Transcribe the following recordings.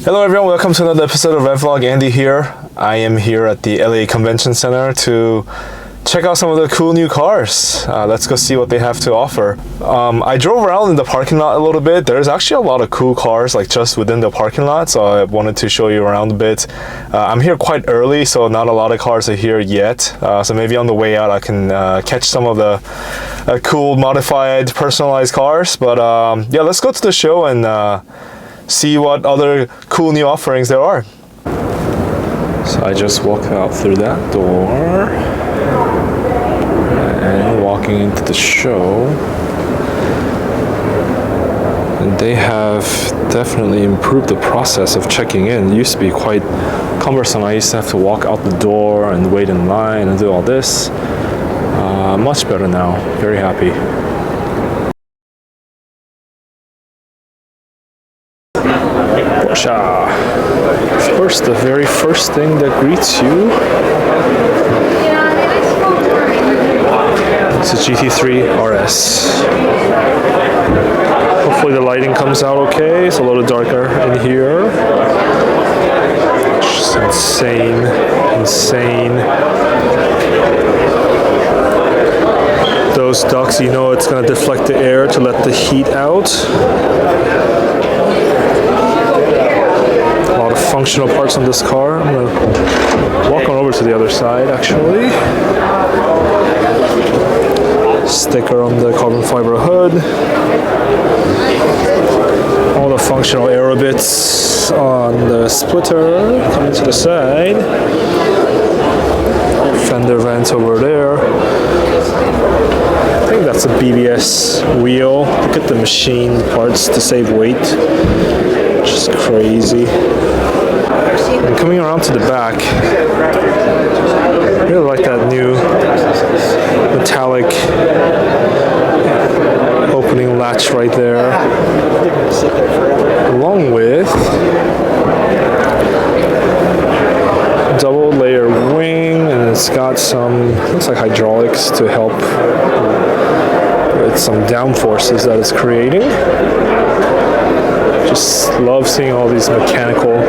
Hello everyone, welcome to another episode of Rev Vlog. Andy here. I am here at the LA Convention Center to check out some of the cool new cars. Let's go see what they have to offer. I drove around in the parking lot a little bit. There's actually a lot of cool cars like just within the parking lot, so I wanted to show you around a bit. I'm here quite early, so not a lot of cars are here yet. So maybe on the way out I can catch some of the cool modified personalized cars. But yeah, let's go to the show and see what other cool new offerings there are. So I just walked out through that door and walking into the show, and they have definitely improved the process of checking in. It used to be quite cumbersome. I used to have to walk out the door and wait in line and do all this. Much better now. Very happy. First, the very first thing that greets you is a GT3 RS. Hopefully the lighting comes out okay. It's a little darker in here. Just insane. Those ducts, you know it's going to deflect the air to let the heat out. Functional parts on this car. I'm going to walk on over to the other side actually. Sticker on the carbon fiber hood. All the functional aero bits on the splitter coming to the side. Fender vent over there. I think that's a BBS wheel. Look at the machine parts to save weight. Just crazy. And coming around to the back, I really like that new metallic opening latch right there, along with double layer wing, and it's got some, looks like hydraulics to help with some downforces that it's creating. Just love seeing all these mechanical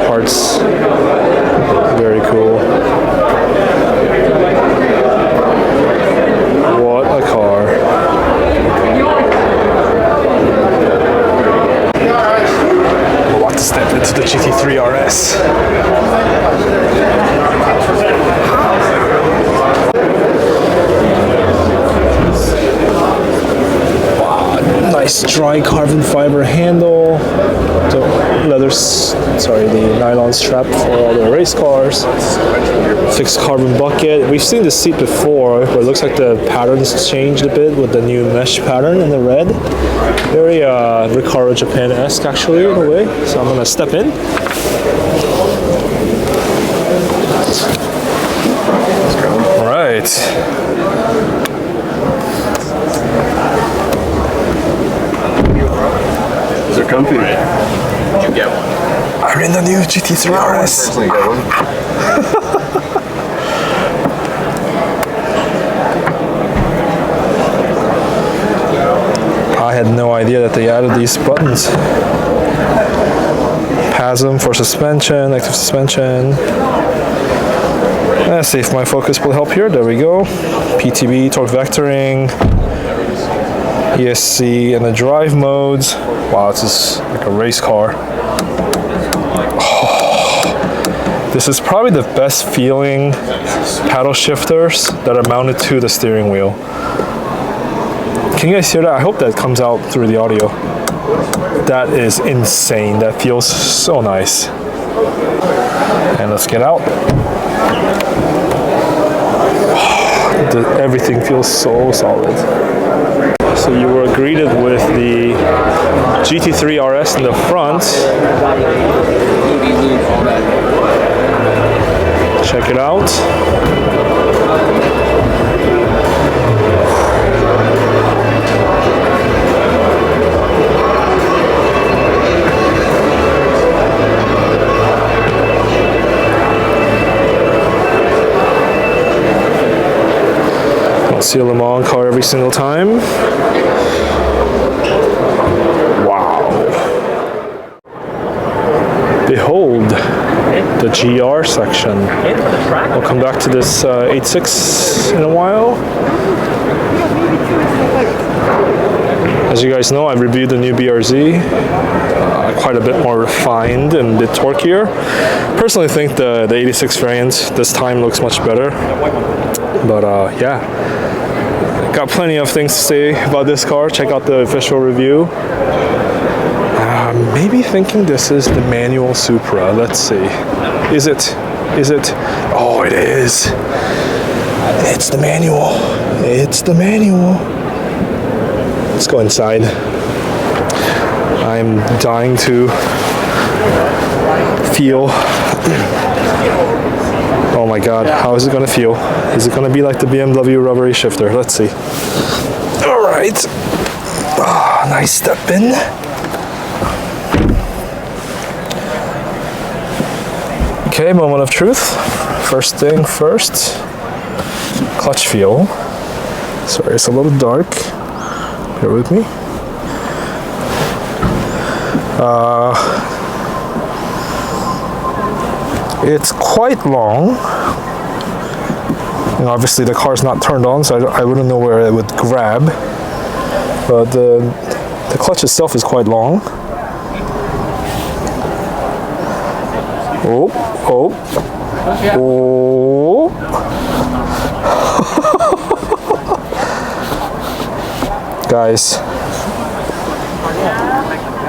parts. Very cool. What a car. We're about to step into the GT3 RS. Nice dry carbon fiber handle, the nylon strap for all the race cars, fixed carbon bucket. We've seen this seat before, but it looks like the pattern's changed a bit with the new mesh pattern in the red. Very Recaro Japan-esque actually in a way. So I'm gonna step in. All right. They're comfy. You get one. I'm in the new GT3 RS. Personally get one. I had no idea that they added these buttons. PASM for suspension, active suspension. Let's see if my focus will help here. There we go. PTB, torque vectoring. ESC and the drive modes. Wow, this is like a race car. Oh, this is probably the best feeling paddle shifters that are mounted to the steering wheel. Can you guys hear that? I hope that comes out through the audio. That is insane. That feels so nice. And let's get out. Everything feels so solid. So you were greeted with the GT3 RS in the front. Check it out. Don't see a Le Mans car every single time. Wow. GR section. We'll come back to this 86 in a while. As you guys know, I reviewed the new BRZ, quite a bit more refined and a bit torquier. Personally think the 86 variant this time looks much better, but yeah, got plenty of things to say about this car. Check out the official review. Maybe thinking this is the manual Supra. Let's see. Is it? Oh, it is. It's the manual. It's the manual. Let's go inside. I'm dying to feel. Oh my god, how is it gonna feel? Is it gonna be like the BMW rubbery shifter? Let's see. Alright. Oh, nice step in. Okay, moment of truth. First thing first. Clutch feel. Sorry, it's a little dark. Bear with me. It's quite long. And obviously the car's not turned on, so I wouldn't know where it would grab. But the clutch itself is quite long. Oh. Guys,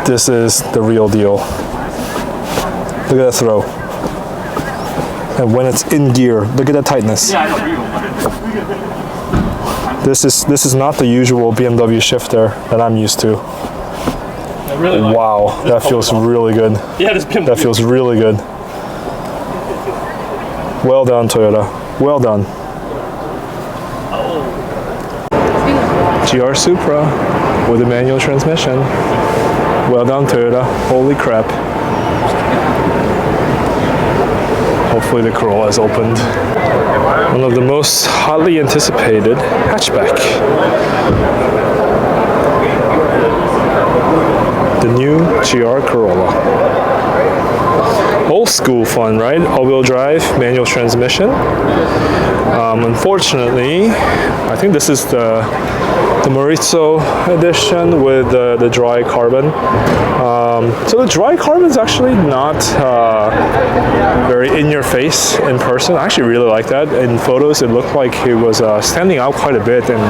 this is the real deal. Look at that throw. And when it's in gear, look at that tightness. This is not the usual BMW shifter that I'm used to. Wow, that feels really good. That feels really good. Well done, Toyota. Well done. GR Supra with a manual transmission. Well done, Toyota. Holy crap. Hopefully the Corolla is opened. One of the most hotly anticipated hatchback. The new GR Corolla. Old school fun, right? All-wheel drive, manual transmission. Unfortunately, I think this is the Maurizio edition with the dry carbon. So the dry carbon is actually not very in your face in person. I actually really like that. In photos, it looked like it was standing out quite a bit, and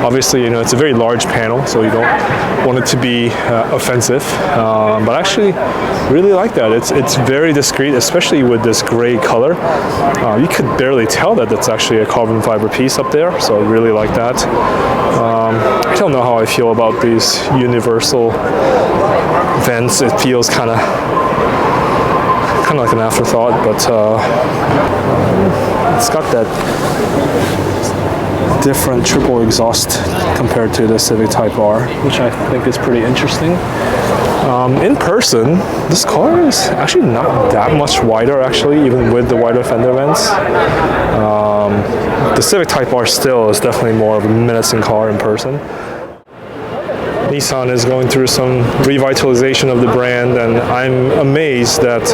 obviously, you know, it's a very large panel, so you don't want it to be offensive. But I actually really like that. It's very discreet, especially with this gray color. You could barely tell that it's actually a carbon fiber piece up there, so I really like that. I don't know how I feel about these universal vents. It feels kind of like an afterthought, but it's got that different triple exhaust compared to the Civic Type R, which I think is pretty interesting. In person, this car is actually not that much wider, actually, even with the wider fender vents. The Civic Type R still is definitely more of a menacing car in person. Nissan is going through some revitalization of the brand, and I'm amazed that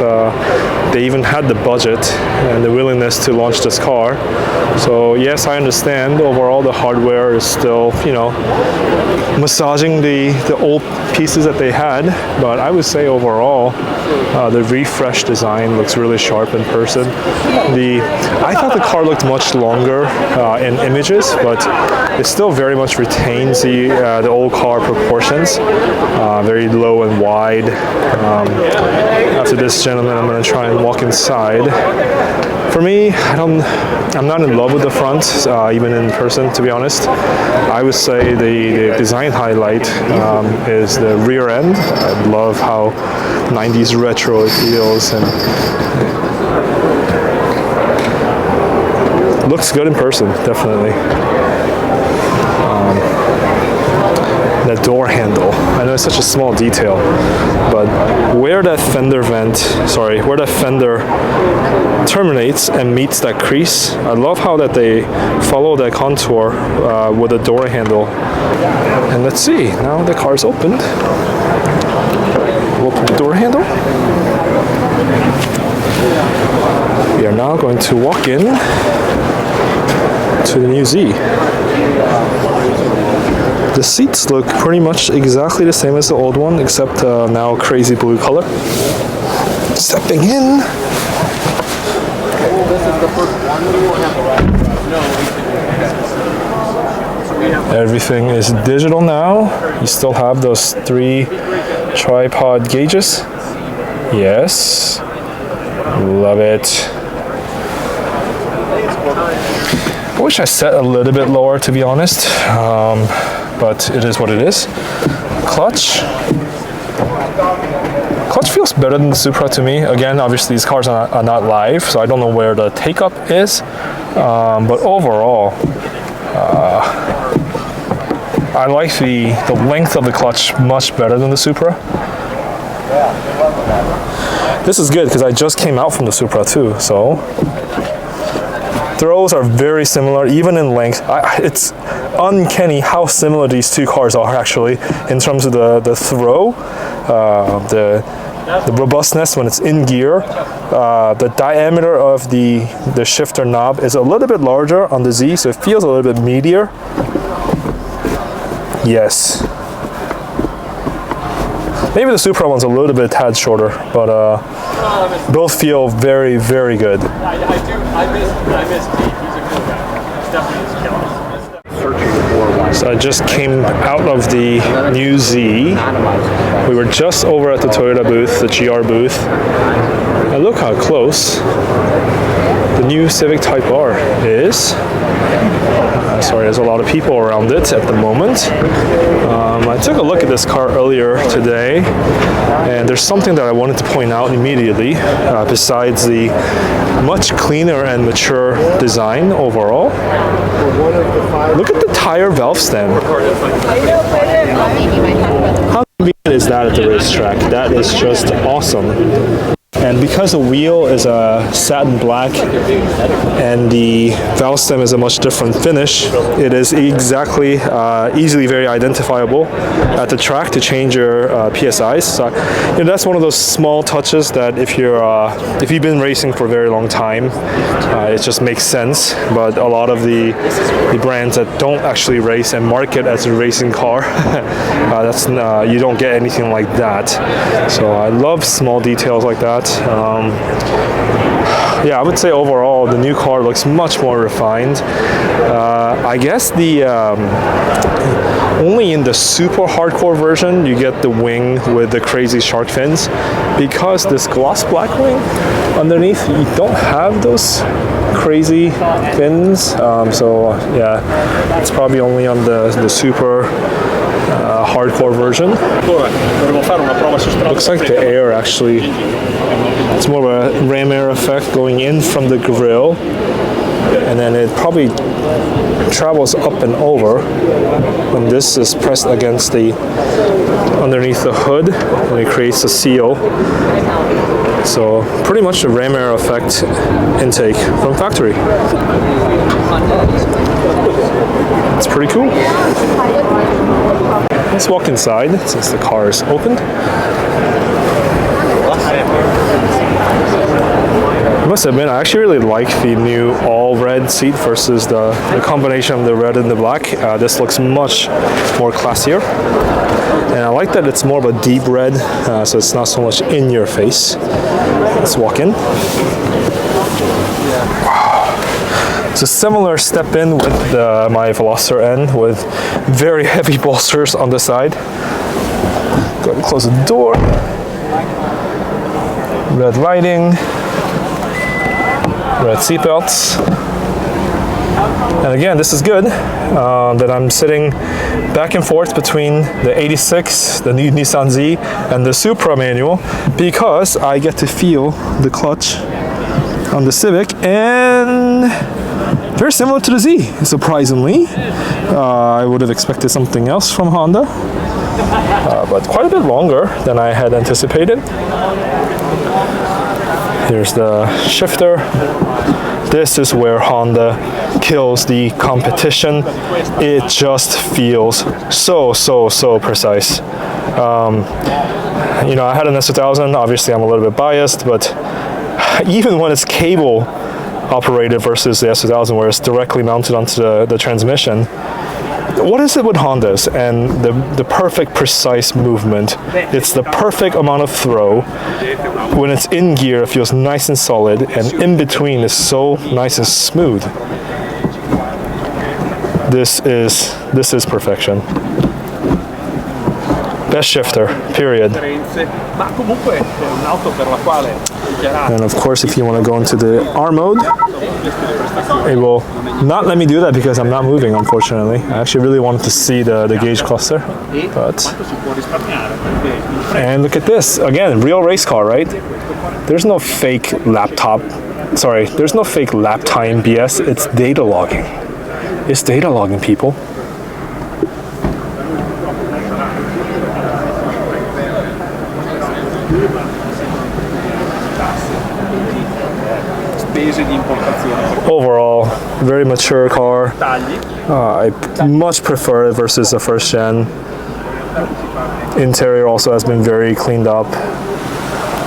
they even had the budget and the willingness to launch this car. So yes, I understand overall the hardware is still, you know, massaging the old pieces that they had, but I would say overall the refreshed design looks really sharp in person. I thought the car looked much longer in images, but it still very much retains the old car proportions, very low and wide. After this, gentlemen, I'm going to try and walk inside. For me, I'm not in love with the front, even in person, to be honest. I would say the design highlight is the rear end. I love how 90s retro it feels, and looks good in person, definitely. That door handle, I know it's such a small detail, but where that fender terminates and meets that crease, I love how that they follow that contour with the door handle. And let's see, now the car's opened. We'll open the door handle. We are now going to walk in to the new Z. The seats look pretty much exactly the same as the old one, except now crazy blue color. Stepping in. Everything is digital now. You still have those 3 tripod gauges. Yes. Love it. I wish I set a little bit lower, to be honest, but it is what it is. Clutch feels better than the Supra to me. Again, obviously these cars are not live, so I don't know where the take-up is, but overall, I like the length of the clutch much better than the Supra. This is good because I just came out from the Supra too, so throws are very similar, even in length. It's uncanny how similar these two cars are actually in terms of the throw, the robustness when it's in gear. The diameter of the shifter knob is a little bit larger on the Z, so it feels a little bit meatier. Yes. Maybe the Supra one's a little bit tad shorter, but both feel very, very good. I miss Pete. He's a cool guy. He's definitely searching for. So I just came out of the new Z. We were just over at the Toyota booth, the GR booth. And look how close the new Civic Type R is. Sorry, there's a lot of people around it at the moment. I took a look at this car earlier today, and there's something that I wanted to point out immediately, besides the much cleaner and mature design overall. Look at the tire valve stem. How convenient is that at the racetrack? That is just awesome. And because the wheel is a satin black and the valve stem is a much different finish, it is exactly easily very identifiable at the track to change your PSIs. So, that's one of those small touches that if you've been racing for a very long time, it just makes sense. But a lot of the brands that don't actually race and market as a racing car, you don't get anything like that. So I love small details like that. Yeah, I would say overall the new car looks much more refined. I guess the only in the super hardcore version you get the wing with the crazy shark fins, because this gloss black wing underneath you don't have those crazy fins. So yeah, it's probably only on the super hardcore version. Looks like the air actually, it's more of a ram air effect going in from the grille, and then it probably travels up and over when this is pressed against the underneath the hood, and it creates a seal. So pretty much the ram air effect intake from factory. It's pretty cool. Let's walk inside since the car is opened. I must admit, I actually really like the new all red seat versus the combination of the red and the black. This looks much more classier. And I like that it's more of a deep red, so it's not so much in your face. Let's walk in. It's a similar step in with my Veloster N with very heavy bolsters on the side. Go ahead and close the door. Red lighting. Red seatbelts. And again, this is good that I'm sitting back and forth between the 86, the new Niisan Z, and the Supra Manual, because I get to feel the clutch on the Civic, and very similar to the Z, surprisingly. I would have expected something else from Honda, but quite a bit longer than I had anticipated. Here's the shifter. This is where Honda kills the competition. It just feels so precise. I had an S2000. Obviously, I'm a little bit biased, but even when it's cable operated versus the S2000 where it's directly mounted onto the transmission. What is it with Hondas and the perfect precise movement? It's the perfect amount of throw. When it's in gear, it feels nice and solid, and in between is so nice and smooth. This is perfection. Best shifter, period. And of course, if you want to go into the R mode, it will not let me do that because I'm not moving, unfortunately. I actually really wanted to see the gauge cluster. And look at this. Again, real race car, right? There's no fake laptop. Sorry, there's no fake lap time BS. It's data logging. It's data logging, people. Overall, very mature car. I much prefer it versus the first gen. Interior also has been very cleaned up.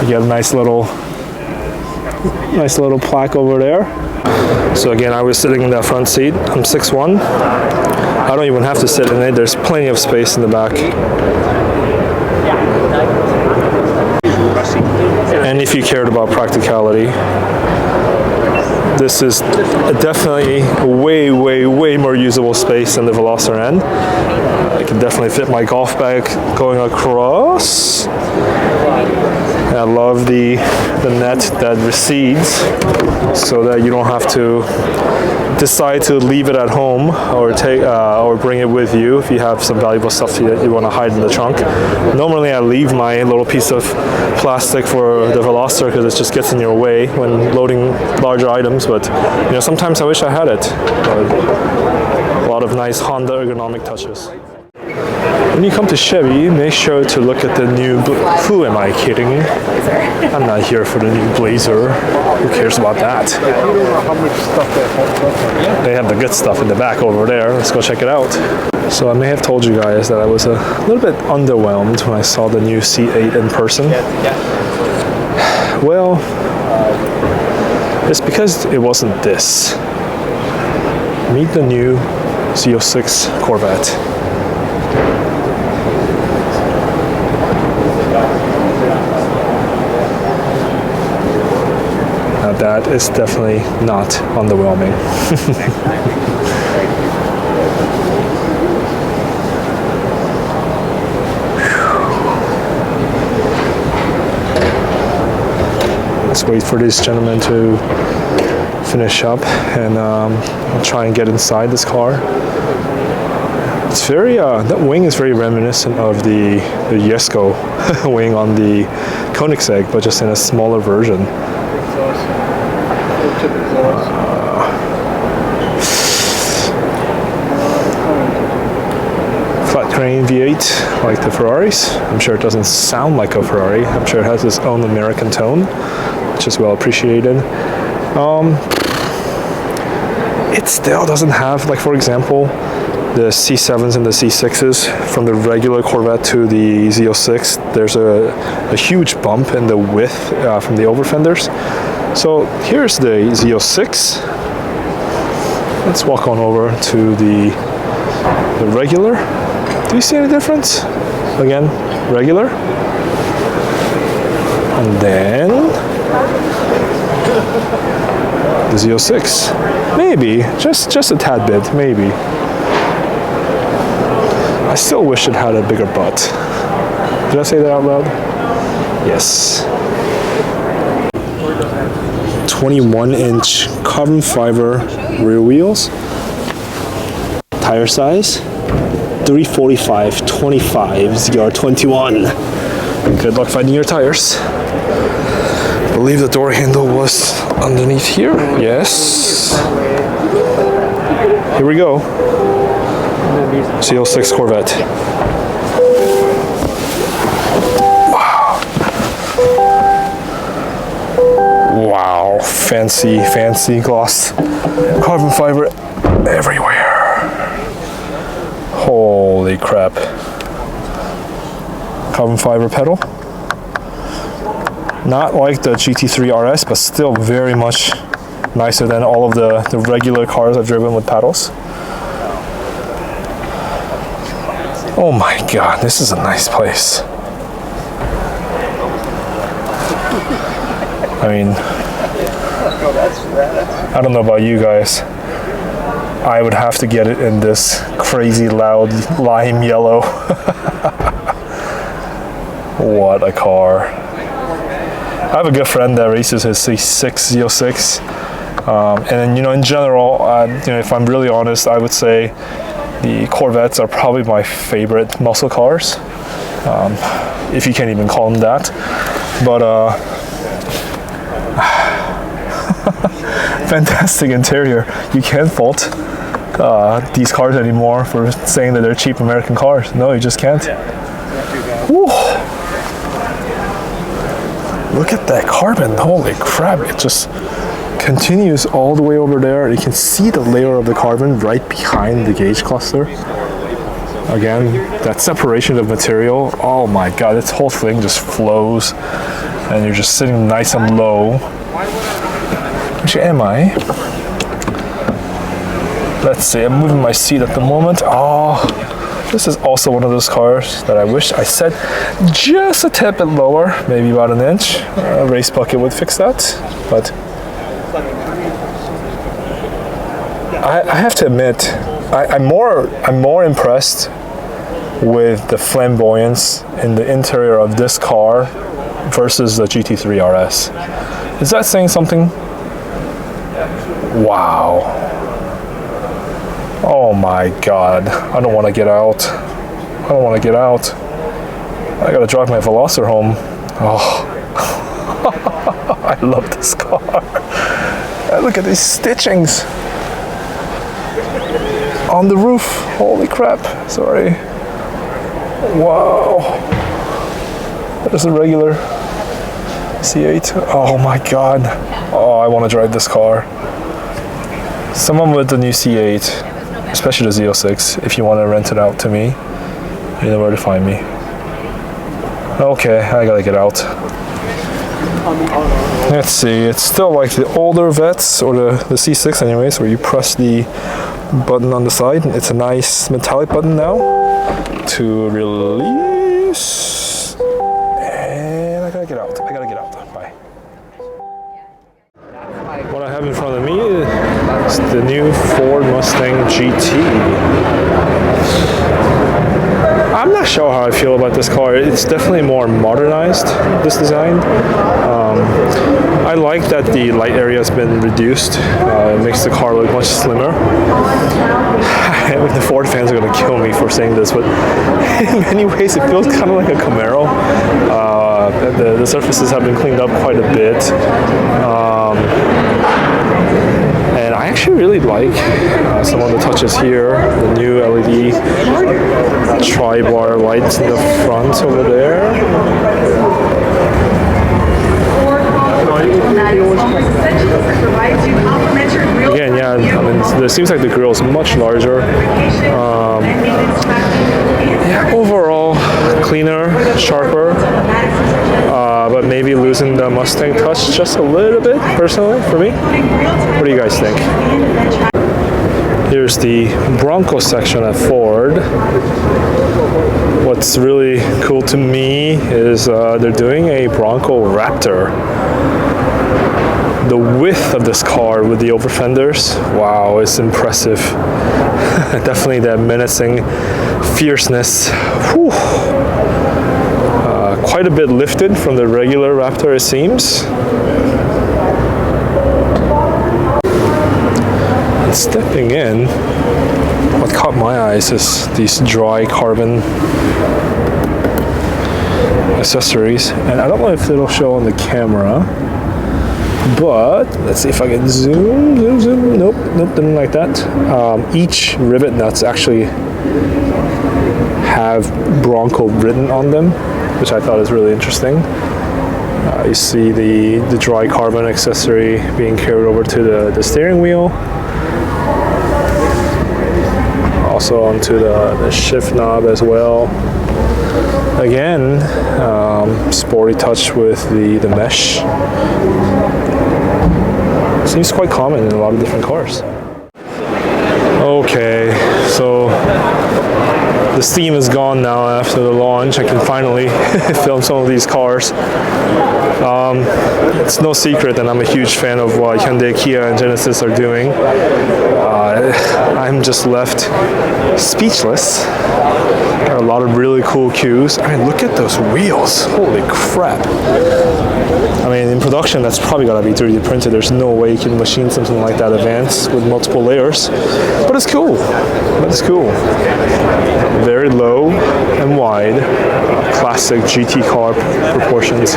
You get a nice little plaque over there. So again, I was sitting in that front seat. I'm 6'1". I don't even have to sit in it. There's plenty of space in the back. And if you cared about practicality, this is definitely way more usable space than the Veloster N. I can definitely fit my golf bag going across. And I love the net that recedes so that you don't have to decide to leave it at home or bring it with you if you have some valuable stuff that you want to hide in the trunk. Normally I leave my little piece of plastic for the Veloster because it just gets in your way when loading larger items, but you know, sometimes I wish I had it. A lot of nice Honda ergonomic touches. When you come to Chevy, make sure to look at the new, who am I kidding? I'm not here for the new Blazer. Who cares about that? They have the good stuff in the back over there. Let's go check it out. So I may have told you guys that I was a little bit underwhelmed when I saw the new C8 in person. Well, it's because it wasn't this. Meet the new Z06 Corvette. Now that is definitely not underwhelming. Let's wait for this gentleman to finish up and I'll try and get inside this car. It's very, that wing is very reminiscent of the Jesko wing on the Koenigsegg, but just in a smaller version. Flat crane V8 like the Ferraris. I'm sure it doesn't sound like a Ferrari. I'm sure it has its own American tone, which is well appreciated. It still doesn't have, like, for example, the C7s and the C6s from the regular Corvette to the Z06. There's a huge bump in the width from the over fenders. So here's the Z06. Let's walk on over to the regular. Do you see any difference? Again, regular. And then the Z06. Maybe, just a tad bit, maybe. I still wish it had a bigger butt. Did I say that out loud? Yes. 21-inch carbon fiber rear wheels. Tire size 345/25 ZR21. Good luck finding your tires. I believe the door handle was underneath here. Yes. Here we go. Z06 Corvette. Wow, fancy gloss. Carbon fiber everywhere. Holy crap. Carbon fiber pedal. Not like the GT3 RS, but still very much nicer than all of the regular cars I've driven with paddles. Oh my god, this is a nice place. I mean, I don't know about you guys. I would have to get it in this crazy loud lime yellow. What a car. I have a good friend that races his Z06. And you know, in general, you know, if I'm really honest, I would say the Corvettes are probably my favorite muscle cars, if you can't even call them that. But fantastic interior. You can't fault these cars anymore for saying that they're cheap American cars. No, you just can't. Woo. Look at that carbon. Holy crap. It just continues all the way over there. You can see the layer of the carbon right behind the gauge cluster. Again, that separation of material. Oh my god, this whole thing just flows. And you're just sitting nice and low. Which am I? Let's see, I'm moving my seat at the moment. Oh, this is also one of those cars that I wish I set just a tad bit lower, maybe about an inch. A race bucket would fix that, but I have to admit, I'm more impressed with the flamboyance in the interior of this car versus the GT3 RS. Is that saying something? Wow. Oh my god. I don't want to get out. I don't want to get out. I gotta drive my Veloster home. Oh. I love this car. Look at these stitchings on the roof. Holy crap. Sorry. Wow. There's a regular C8. Oh my god. Oh, I want to drive this car. Someone with the new C8, especially the Z06, if you want to rent it out to me, you know where to find me. Okay, I gotta get out. Let's see, it's still like the older Vets, or the C6 anyways, where you press the button on the side. It's a nice metallic button now to release. And I gotta get out. Bye. What I have in front of me is the new Ford Mustang GT. I'm not sure how I feel about this car. It's definitely more modernized, this design. I like that the light area has been reduced. It makes the car look much slimmer. The Ford fans are going to kill me for saying this, but in many ways it feels kind of like a Camaro. The surfaces have been cleaned up quite a bit. And I actually really like some of the touches here. The new LED tri-bar lights in the front over there. Again, yeah, I mean, it seems like the grille is much larger. Yeah, overall cleaner, sharper, but maybe losing the Mustang touch just a little bit, personally, for me. What do you guys think? Here's the Bronco section at Ford. What's really cool to me is they're doing a Bronco Raptor. The width of this car with the over fenders, wow, it's impressive. Definitely that menacing fierceness. Whew. Quite a bit lifted from the regular Raptor, it seems. And stepping in, what caught my eyes is these dry carbon accessories. And I don't know if it'll show on the camera, but let's see if I can zoom. Nope, didn't like that. Each rivet nuts actually have Bronco written on them, which I thought is really interesting. You see the dry carbon accessory being carried over to the steering wheel. Also onto the shift knob as well. Again, sporty touch with the mesh. Seems quite common in a lot of different cars. Okay, so the steam is gone now after the launch. I can finally film some of these cars. It's no secret that I'm a huge fan of what Hyundai, Kia, and Genesis are doing. I'm just left speechless. There are a lot of really cool cues. I mean, look at those wheels. Holy crap. I mean, in production, that's probably gotta be 3D printed. There's no way you can machine something like that advanced with multiple layers. But it's cool. Very low and wide. Classic GT car proportions.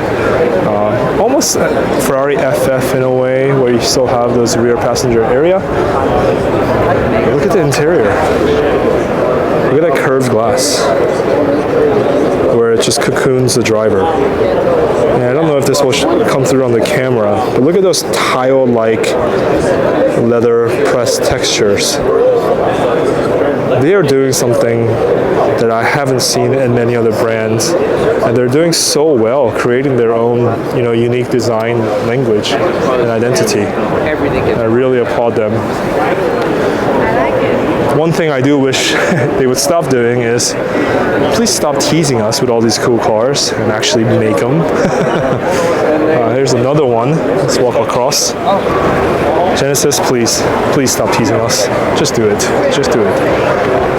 Almost Ferrari FF in a way, where you still have those rear passenger area. Look at the interior. Look at that curved glass, where it just cocoons the driver. And I don't know if this will come through on the camera, but look at those tile-like leather press textures. They are doing something that I haven't seen in many other brands, and they're doing so well, creating their own, unique design language and identity. I really applaud them. One thing I do wish they would stop doing is, please stop teasing us with all these cool cars and actually make them. Here's another one. Let's walk across. Genesis, please stop teasing us. Just do it.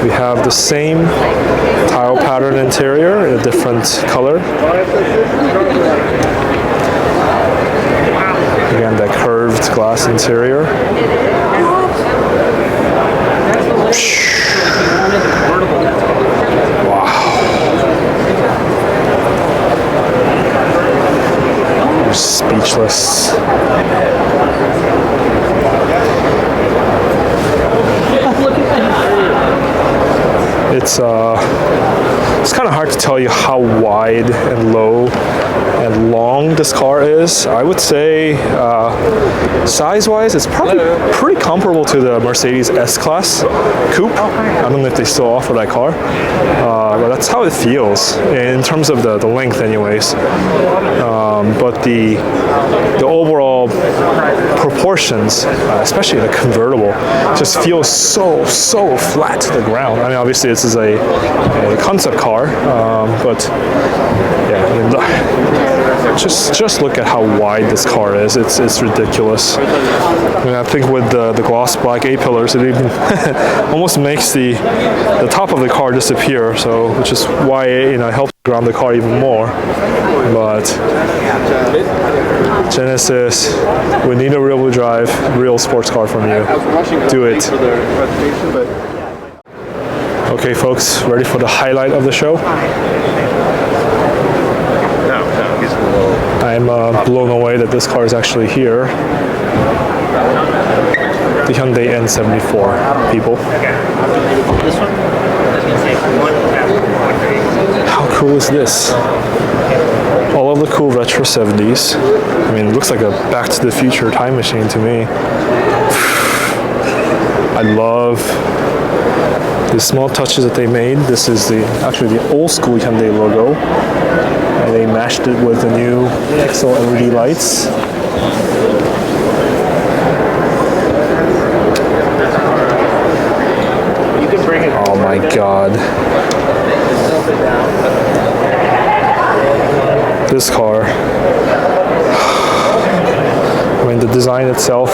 We have the same tile pattern interior in a different color. Again, that curved glass interior. Wow. I'm speechless. It's kind of hard to tell you how wide and low and long this car is. I would say size-wise, it's probably pretty comparable to the Mercedes S-Class Coupe. I don't know if they still offer that car, but that's how it feels in terms of the length anyways. But the overall proportions, especially the convertible, just feels so flat to the ground. I mean, obviously this is a concept car, but yeah, I mean, just look at how wide this car is. It's ridiculous. I mean, I think with the gloss black A-pillars, it even almost makes the top of the car disappear. So, which is why it helps ground the car even more. But Genesis, we need a rear-wheel drive, real sports car from you. Do it. Okay, folks, ready for the highlight of the show? I'm blown away that this car is actually here. The Hyundai N74, people. How cool is this? All of the cool retro 70s. I mean, it looks like a Back to the Future time machine to me. I love the small touches that they made. This is actually the old school Hyundai logo. And they mashed it with the new pixel LED lights. Oh my god. This car. I mean, the design itself,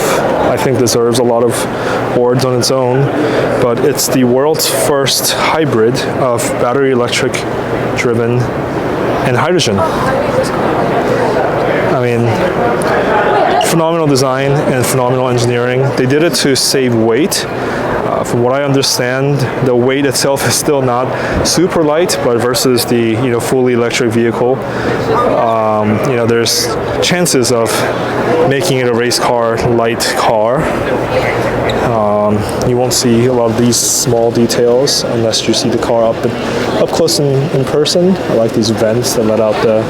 I think, deserves a lot of awards on its own, but it's the world's first hybrid of battery electric driven and hydrogen. I mean, phenomenal design and phenomenal engineering. They did it to save weight. From what I understand, the weight itself is still not super light, but versus the fully electric vehicle, there's chances of making it a race car, light car. You won't see a lot of these small details unless you see the car up close in person. I like these vents that let out the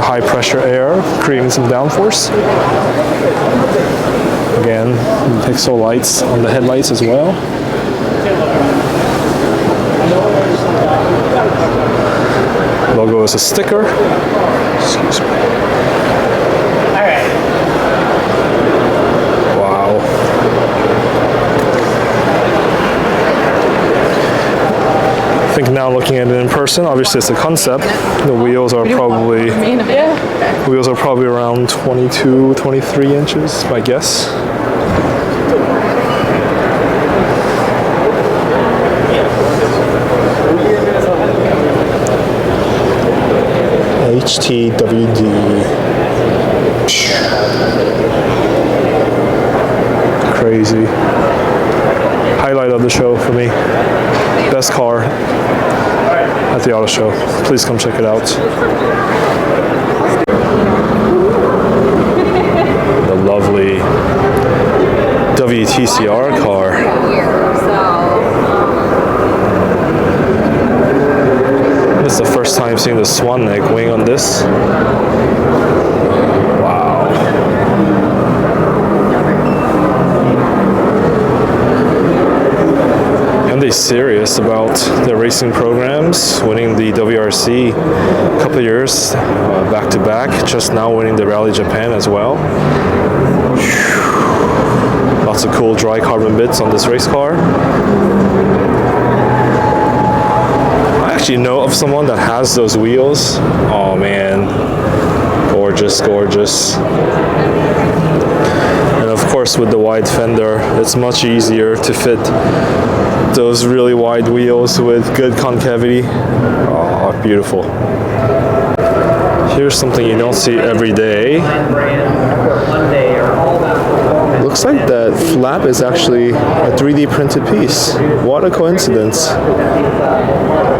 high pressure air, creating some downforce. Again, pixel lights on the headlights as well. us a sticker. Excuse me. Wow. I think now looking at it in person, obviously it's a concept. The wheels are probably around 22, 23 inches, my guess. HTWD. Crazy. Highlight of the show for me. Best car at the auto show. Please come check it out. The lovely WTCR car. This is the first time seeing the swan neck wing on this. Wow. Hyundai's serious about their racing programs, winning the WRC a couple of years back to back, just now winning the Rally Japan as well. Lots of cool dry carbon bits on this race car. I actually know of someone that has those wheels. Oh man, gorgeous, gorgeous. And of course with the wide fender, it's much easier to fit those really wide wheels with good concavity. Oh, beautiful. Here's something you don't see every day. Looks like that flap is actually a 3D printed piece. What a coincidence.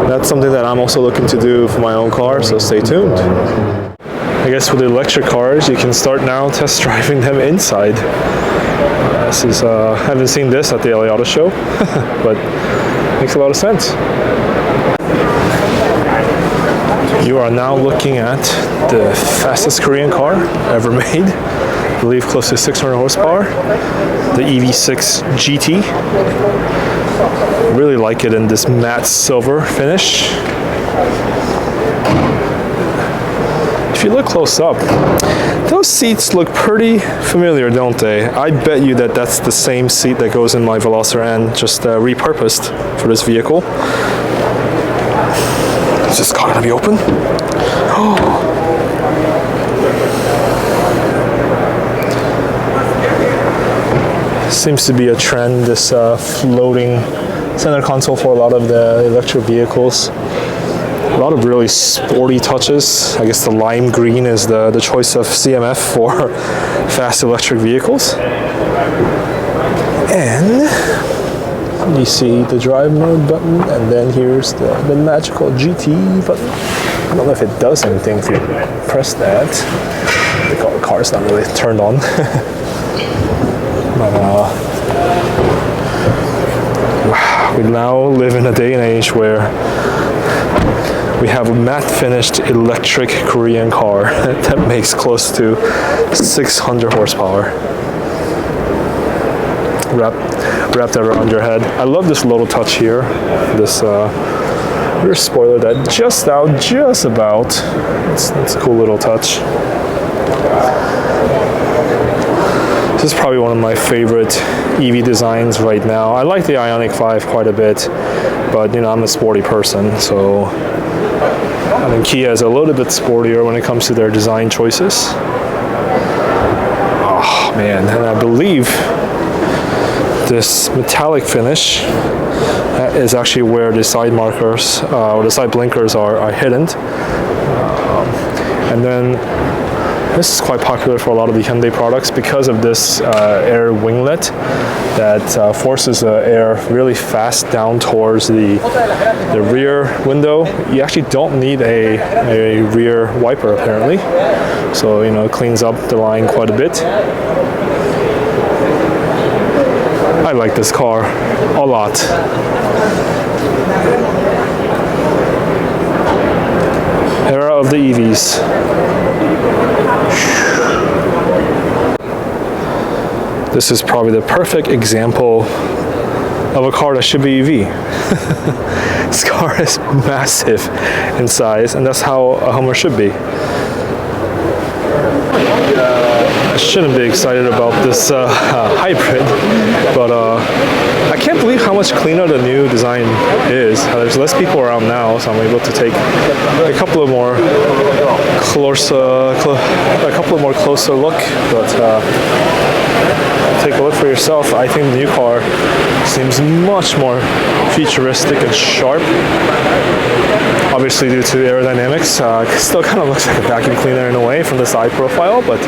That's something that I'm also looking to do for my own car, so stay tuned. I guess with the electric cars, you can start now test driving them inside. This is, haven't seen this at the LA Auto Show, but makes a lot of sense. You are now looking at the fastest Korean car ever made. I believe close to 600 horsepower. The EV6 GT. Really like it in this matte silver finish. If you look close up, those seats look pretty familiar, don't they? I bet you that that's the same seat that goes in my Veloster N, just repurposed for this vehicle. Is this car gonna be open? Oh. Seems to be a trend, this floating center console for a lot of the electric vehicles. A lot of really sporty touches. I guess the lime green is the choice of CMF for fast electric vehicles. And you see the drive mode button, and then here's the magical GT button. I don't know if it does anything if you press that. The car's not really turned on. But, wow, we now live in a day and age where we have a matte finished electric Korean car that makes close to 600 horsepower. Wrap that around your head. I love this little touch here. This rear spoiler that just about. It's a cool little touch. This is probably one of my favorite EV designs right now. I like the Ioniq 5 quite a bit, but you know, I'm a sporty person, so I think Kia is a little bit sportier when it comes to their design choices. Oh man, and I believe this metallic finish is actually where the side markers or the side blinkers are hidden. And then this is quite popular for a lot of the Hyundai products because of this air winglet that forces the air really fast down towards the rear window. You actually don't need a rear wiper apparently, so you know, it cleans up the line quite a bit. I like this car a lot. Era of the EVs. This is probably the perfect example of a car that should be EV. This car is massive in size, and that's how a Hummer should be. I shouldn't be excited about this hybrid, but I can't believe how much cleaner the new design is. There's less people around now, so I'm able to take a couple of more closer look. But take a look for yourself. I think the new car seems much more futuristic and sharp. Obviously due to aerodynamics, still kind of looks like a vacuum cleaner in a way from the side profile, but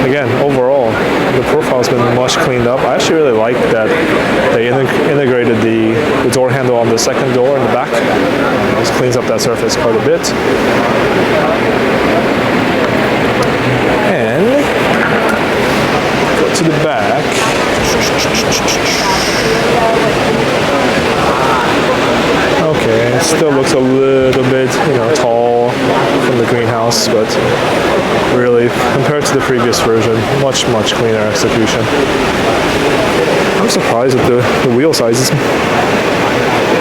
again, overall, the profile's been much cleaned up. I actually really like that they integrated the door handle on the second door in the back. This cleans up that surface quite a bit. And go to the back. Okay, it still looks a little bit, tall from the greenhouse, but really, compared to the previous version, much cleaner execution. I'm surprised at the wheel size. It's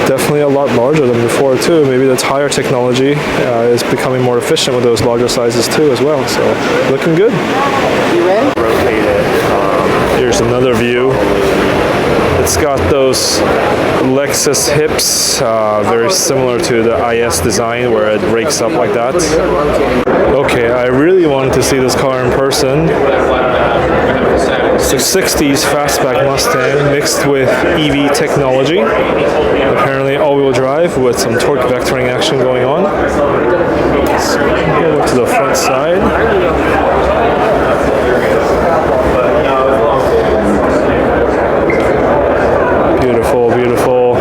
definitely a lot larger than before too. Maybe the tire technology is becoming more efficient with those larger sizes too as well. So, looking good. Rotate it. Here's another view. It's got those Lexus hips, very similar to the IS design where it rakes up like that. Okay, I really wanted to see this car in person. It's a 60s fastback Mustang mixed with EV technology. Apparently all-wheel drive with some torque vectoring action going on. Let's go to the front side. Beautiful, beautiful.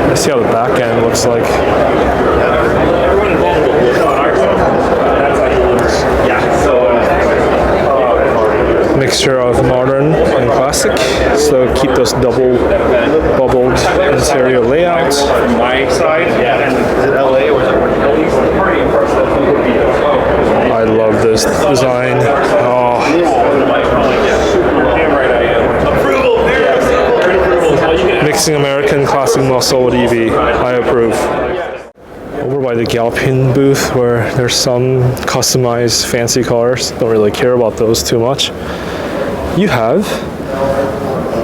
Let's see how the back end looks like. Mixture of modern and classic, so keep those double bubbled interior layouts. From my side, is it LA or is it I love this design. Mixing American classic muscle with EV, I approve. Over by the Galpin booth where there's some customized fancy cars, don't really care about those too much. You have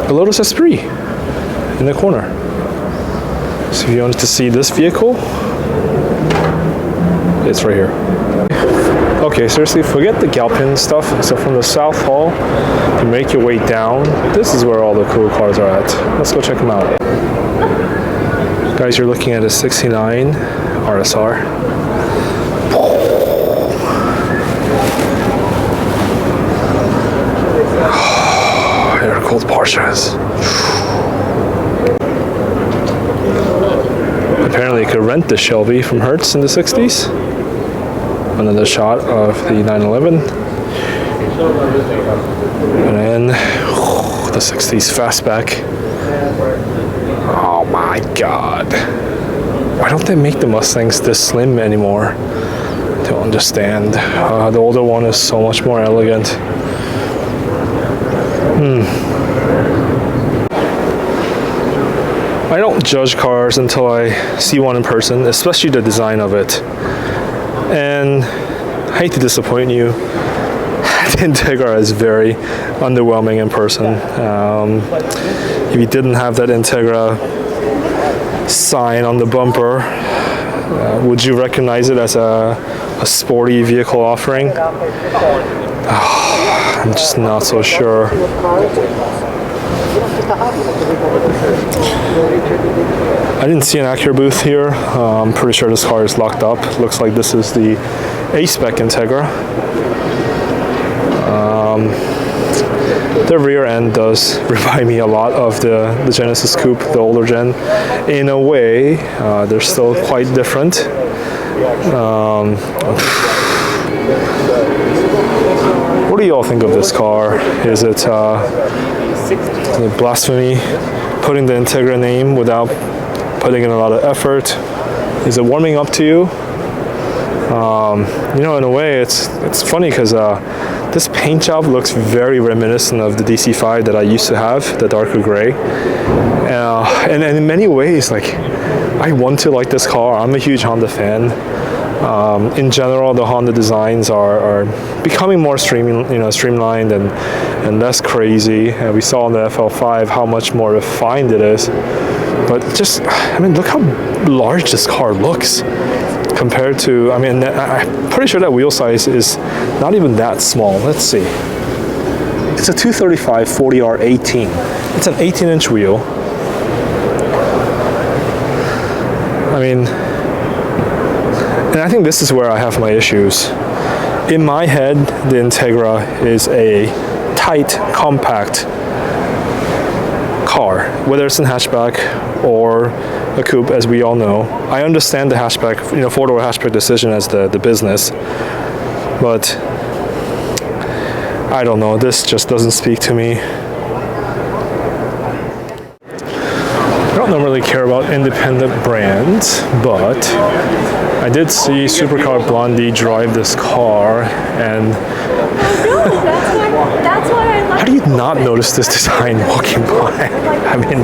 a Lotus Esprit in the corner. So if you wanted to see this vehicle, it's right here. Okay, seriously, forget the Galpin stuff. So from the South Hall, you make your way down. This is where all the cool cars are at. Let's go check them out. Guys, you're looking at a 69 RSR. Air-cooled Porsches. Apparently you could rent the Shelby from Hertz in the 60s. Another shot of the 911. And then the 60s fastback. Oh my god. Why don't they make the Mustangs this slim anymore? I don't understand. The older one is so much more elegant. I don't judge cars until I see one in person, especially the design of it. And I hate to disappoint you, the Integra is very underwhelming in person. If you didn't have that Integra sign on the bumper, would you recognize it as a sporty vehicle offering? I'm just not so sure. I didn't see an Acura booth here. I'm pretty sure this car is locked up. Looks like this is the A-Spec Integra. The rear end does remind me a lot of the Genesis Coupe, the older gen. In a way, they're still quite different. What do you all think of this car? Is it blasphemy, putting the Integra name without putting in a lot of effort? Is it warming up to you? In a way, it's funny because the This paint job looks very reminiscent of the DC5 that I used to have, the darker gray. And in many ways, like, I want to like this car. I'm a huge Honda fan. In general, the Honda designs are becoming more streamlined and less crazy. And we saw in the FL5 how much more refined it is. But just, I mean, look how large this car looks compared to, I mean, I'm pretty sure that wheel size is not even that small. Let's see. It's a 235 40R 18. It's an 18-inch wheel. I mean, and I think this is where I have my issues. In my head, the Integra is a tight, compact car, whether it's a hatchback or a coupe, as we all know. I understand the hatchback, four-door hatchback decision as the business, but I don't know, this just doesn't speak to me. I don't normally care about independent brands, but I did see Supercar Blondie drive this car, and That's why I like. how do you not notice this design walking by? I mean,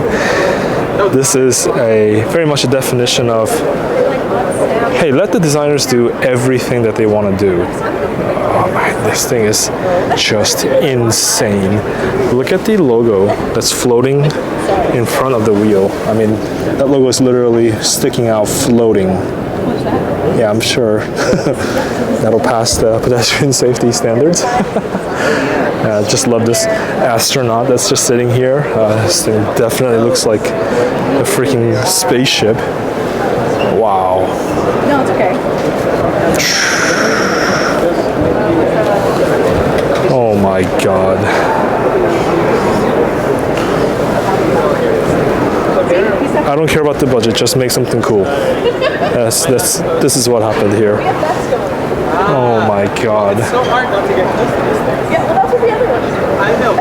this is very much a definition of, hey, let the designers do everything that they want to do. Oh man, this thing is just insane. Look at the logo that's floating in front of the wheel. I mean, that logo is literally sticking out, floating. Yeah, I'm sure that'll pass the pedestrian safety standards. Just love this astronaut that's just sitting here. This thing definitely looks like a freaking spaceship. Wow. No, it's okay. Oh my god. I don't care about the budget, just make something cool. This is what happened here. Oh my god. It's so hard not to get close to this thing. Yeah, well, that's what the other one is. I know.